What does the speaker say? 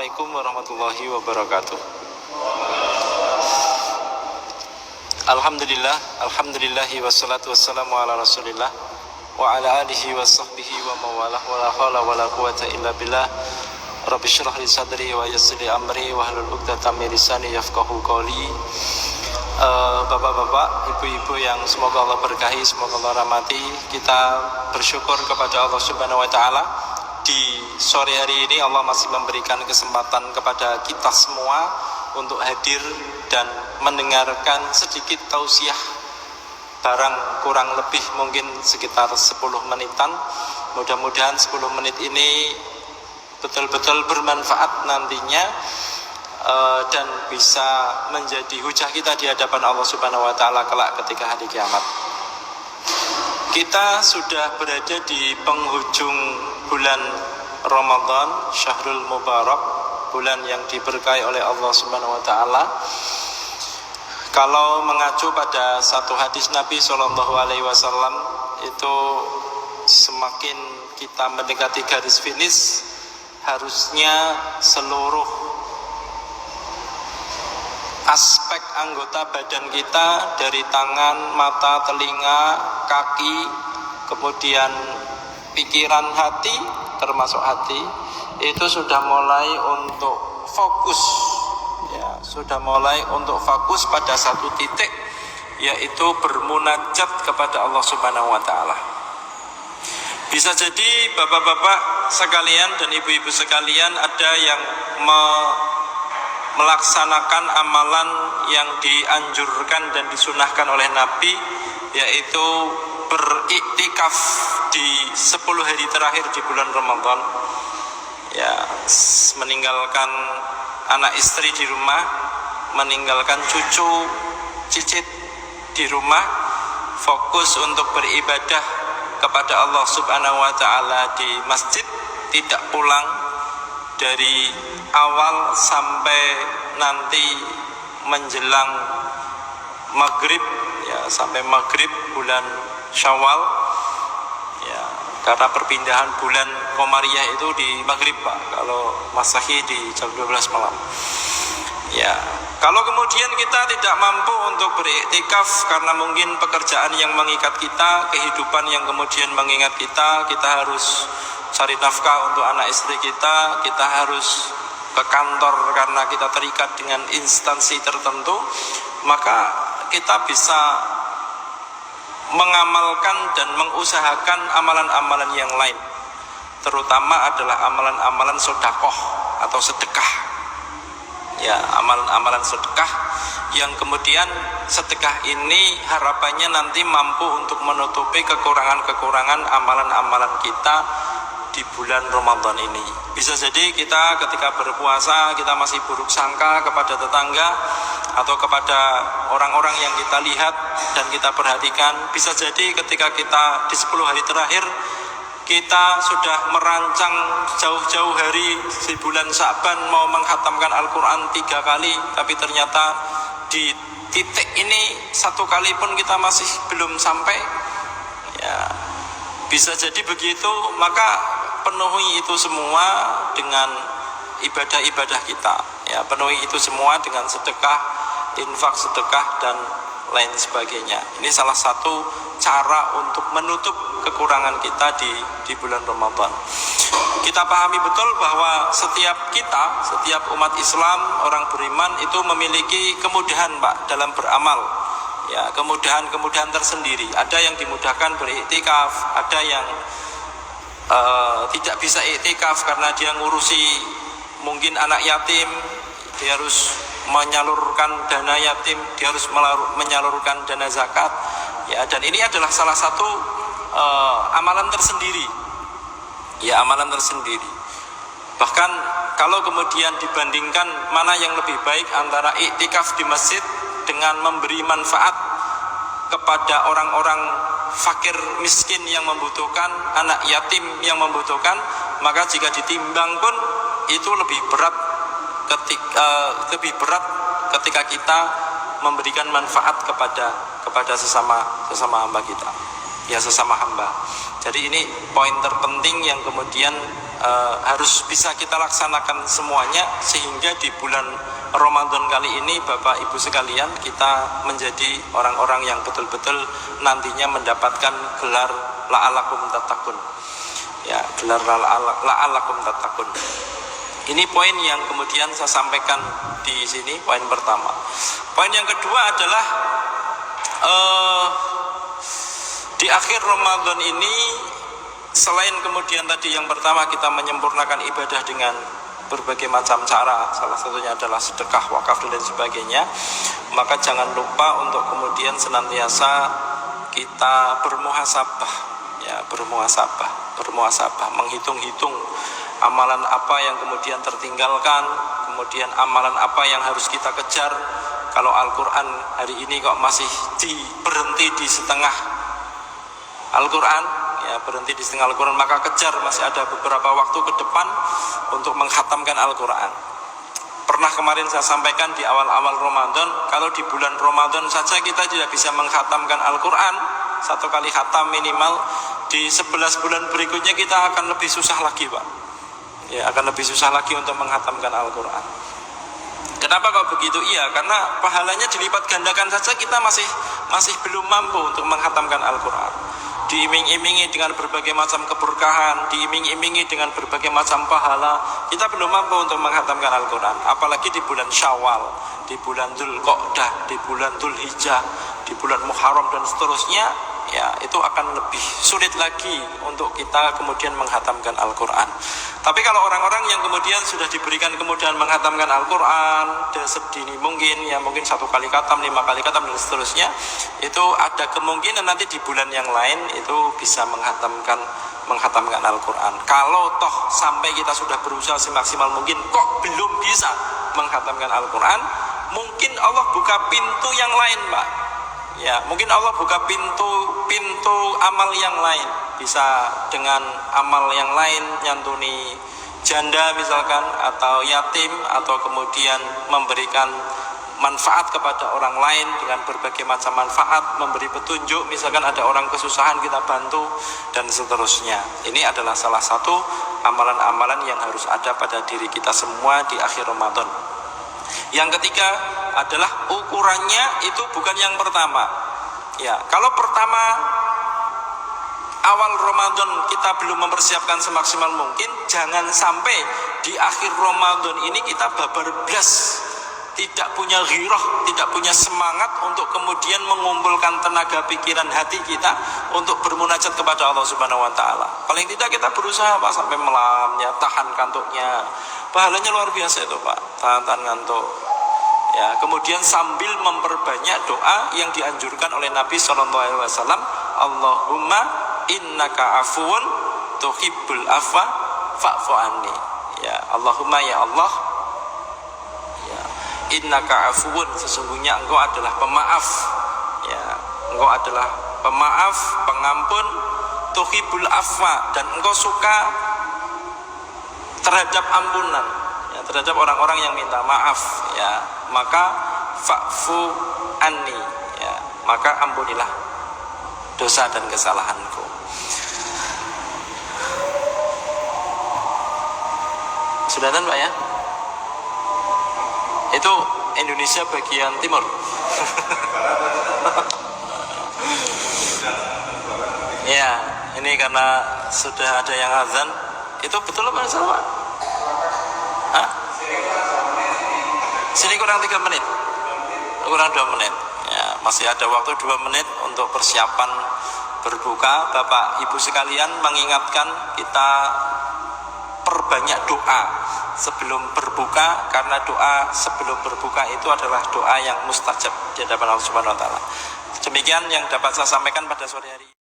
Assalamualaikum warahmatullahi wabarakatuh. Alhamdulillahi wassalatu wassalamu ala rasulillah wa ala alihi wa sahbihi wa mawalah wa la hawla wa la quwata illa billah. Rabbi syrah li sadri wa yassir li amri wa hlul 'uqdatam min lisani yafqahu qawli. Bapak-bapak, ibu-ibu yang semoga Allah berkahi, semoga Allah rahmati, kita bersyukur kepada Allah Subhanahu wa taala. Di sore hari ini Allah masih memberikan kesempatan kepada kita semua untuk hadir dan mendengarkan sedikit tausiah, barang kurang lebih mungkin sekitar 10 menitan. Mudah-mudahan 10 menit ini betul-betul bermanfaat nantinya dan bisa menjadi hujah kita di hadapan Allah Subhanahu wa taala kelak ketika hari kiamat. Kita sudah berada di penghujung bulan Ramadan, Syahrul Mubarak, bulan yang diberkahi oleh Allah Subhanahu wa taala. Kalau mengacu pada satu hadis Nabi Shallallahu alaihi wasallam, itu semakin kita mendekati garis finish, harusnya seluruh aspek anggota badan kita, dari tangan, mata, telinga, kaki, kemudian pikiran, hati, termasuk hati, itu sudah mulai untuk fokus, ya, sudah mulai untuk fokus pada satu titik, yaitu bermunajat kepada Allah Subhanahu wa taala. Bisa jadi bapak-bapak sekalian dan ibu-ibu sekalian ada yang melaksanakan amalan yang dianjurkan dan disunahkan oleh Nabi, yaitu beriktikaf di 10 hari terakhir di bulan Ramadan, ya, meninggalkan anak istri di rumah, meninggalkan cucu cicit di rumah, fokus untuk beribadah kepada Allah Subhanahu wa taala di masjid, tidak pulang dari awal sampai nanti menjelang maghrib, ya, sampai maghrib bulan Syawal, ya, karena perpindahan bulan Komariah itu di maghrib, Pak, kalau Masehi di jam 12 malam. Ya, kalau kemudian kita tidak mampu untuk beriktikaf karena mungkin pekerjaan yang mengikat kita, kehidupan yang kemudian mengingat kita harus cari nafkah untuk anak istri kita harus ke kantor karena kita terikat dengan instansi tertentu, maka kita bisa mengamalkan dan mengusahakan amalan-amalan yang lain, terutama adalah amalan-amalan sedekah atau sedekah, ya, amalan-amalan sedekah yang kemudian sedekah ini harapannya nanti mampu untuk menutupi kekurangan-kekurangan amalan-amalan kita di bulan Ramadan ini. Bisa jadi kita ketika berpuasa kita masih buruk sangka kepada tetangga atau kepada orang-orang yang kita lihat dan kita perhatikan. Bisa jadi ketika kita di 10 hari terakhir kita sudah merancang jauh-jauh hari di bulan Sya'ban mau menghatamkan Al-Quran 3 kali, tapi ternyata di titik ini 1 kali pun kita masih belum sampai, ya, bisa jadi begitu. Maka penuhi itu semua dengan ibadah-ibadah kita, ya, penuhi itu semua dengan sedekah, infak sedekah dan lain sebagainya. Ini salah satu cara untuk menutup kekurangan kita di bulan Ramadan. Kita pahami betul bahwa setiap umat Islam, orang beriman itu memiliki kemudahan, Pak, dalam beramal, ya, kemudahan tersendiri. Ada yang dimudahkan beriktikaf, ada yang tidak bisa iktikaf karena dia ngurusi mungkin anak yatim, dia harus menyalurkan dana yatim, dia harus menyalurkan dana zakat, ya, dan ini adalah salah satu amalan tersendiri, ya, amalan tersendiri. Bahkan kalau kemudian dibandingkan mana yang lebih baik antara iktikaf di masjid dengan memberi manfaat kepada orang-orang fakir miskin yang membutuhkan, anak yatim yang membutuhkan, maka jika ditimbang pun itu lebih berat ketika kita memberikan manfaat kepada sesama hamba kita, ya, sesama hamba. Jadi ini poin terpenting yang kemudian harus bisa kita laksanakan semuanya, sehingga di bulan Ramadan kali ini Bapak Ibu sekalian kita menjadi orang-orang yang betul-betul nantinya mendapatkan gelar la'alakum tattaqun. Ya, gelar la'alakum tattaqun. Ini poin yang kemudian saya sampaikan di sini, poin pertama. Poin yang kedua adalah di akhir Ramadan ini, selain kemudian tadi yang pertama kita menyempurnakan ibadah dengan berbagai macam cara, salah satunya adalah sedekah, wakaf dan sebagainya, maka jangan lupa untuk kemudian senantiasa kita bermuhasabah, ya, bermuhasabah, menghitung-hitung amalan apa yang kemudian tertinggalkan, kemudian amalan apa yang harus kita kejar. Kalau Al-Quran hari ini kok masih berhenti di setengah Al-Quran, ya, berhenti di setengah Al-Quran, maka kejar, masih ada beberapa waktu ke depan untuk menghatamkan Al-Quran. Pernah kemarin saya sampaikan di awal-awal Ramadan, kalau di bulan Ramadan saja kita tidak bisa menghatamkan Al-Quran, 1 kali khatam minimal, di 11 bulan berikutnya kita akan lebih susah lagi, Pak. Ya, akan lebih susah lagi untuk menghatamkan Al-Quran. Kenapa kok begitu? Iya, karena pahalanya dilipat gandakan saja kita masih belum mampu untuk menghatamkan Al-Quran. Diiming-imingi dengan berbagai macam keberkahan, diiming-imingi dengan berbagai macam pahala, kita belum mampu untuk menghatamkan Al-Quran. Apalagi di bulan Syawal, di bulan Dzulqa'dah, di bulan Dzulhijjah, di bulan Muharram dan seterusnya, ya, itu akan lebih sulit lagi untuk kita kemudian menghatamkan Al-Quran. Tapi kalau orang-orang yang kemudian sudah diberikan kemudahan menghatamkan Al-Quran sedini mungkin, ya mungkin 1 kali khatam, 5 kali khatam dan seterusnya, itu ada kemungkinan nanti di bulan yang lain itu bisa menghatamkan Al-Quran. Kalau toh sampai kita sudah berusaha semaksimal mungkin kok belum bisa menghatamkan Al-Quran, mungkin Allah buka pintu yang lain, Pak. Ya, mungkin Allah buka pintu amal yang lain, bisa dengan amal yang lain, nyantuni janda misalkan, atau yatim, atau kemudian memberikan manfaat kepada orang lain dengan berbagai macam manfaat, memberi petunjuk, misalkan ada orang kesusahan kita bantu, dan seterusnya. Ini adalah salah satu amalan-amalan yang harus ada pada diri kita semua di akhir Ramadan. Yang ketiga adalah ukurannya itu bukan yang pertama. Ya, kalau pertama awal Ramadan kita belum mempersiapkan semaksimal mungkin, jangan sampai di akhir Ramadan ini kita babar blas, tidak punya ghirah, tidak punya semangat untuk kemudian mengumpulkan tenaga pikiran hati kita untuk bermunajat kepada Allah Subhanahu wa taala. Paling tidak kita berusaha, Pak, sampai malam, ya, tahan kantuknya. Pahalanya luar biasa itu, Pak, tahan ngantuk. Ya, kemudian sambil memperbanyak doa yang dianjurkan oleh Nabi SAW, Allahumma innaka afuun tuhibbul afwa fa'fu anni. Ya, Allahumma, ya Allah, ya, innaka afuun, sesungguhnya engkau adalah pemaaf. Ya, engkau adalah pemaaf, pengampun, tuhibbul afwa, dan engkau suka terhadap ampunan, ya, terhadap orang-orang yang minta maaf, ya, maka fa'fu anni, ya, maka ampunilah dosa dan kesalahanku. Sudah kan, Pak, ya? Itu Indonesia bagian timur. Ya, ini karena sudah ada yang azan. Itu betul apa salah, Pak? Hah? Sini kurang 3 menit. Kurang 2 menit. Ya, masih ada waktu 2 menit untuk persiapan berbuka. Bapak Ibu sekalian, mengingatkan kita perbanyak doa sebelum berbuka, karena doa sebelum berbuka itu adalah doa yang mustajab di hadapan Allah Subhanahu wa taala. Demikian yang dapat saya sampaikan pada sore hari ini.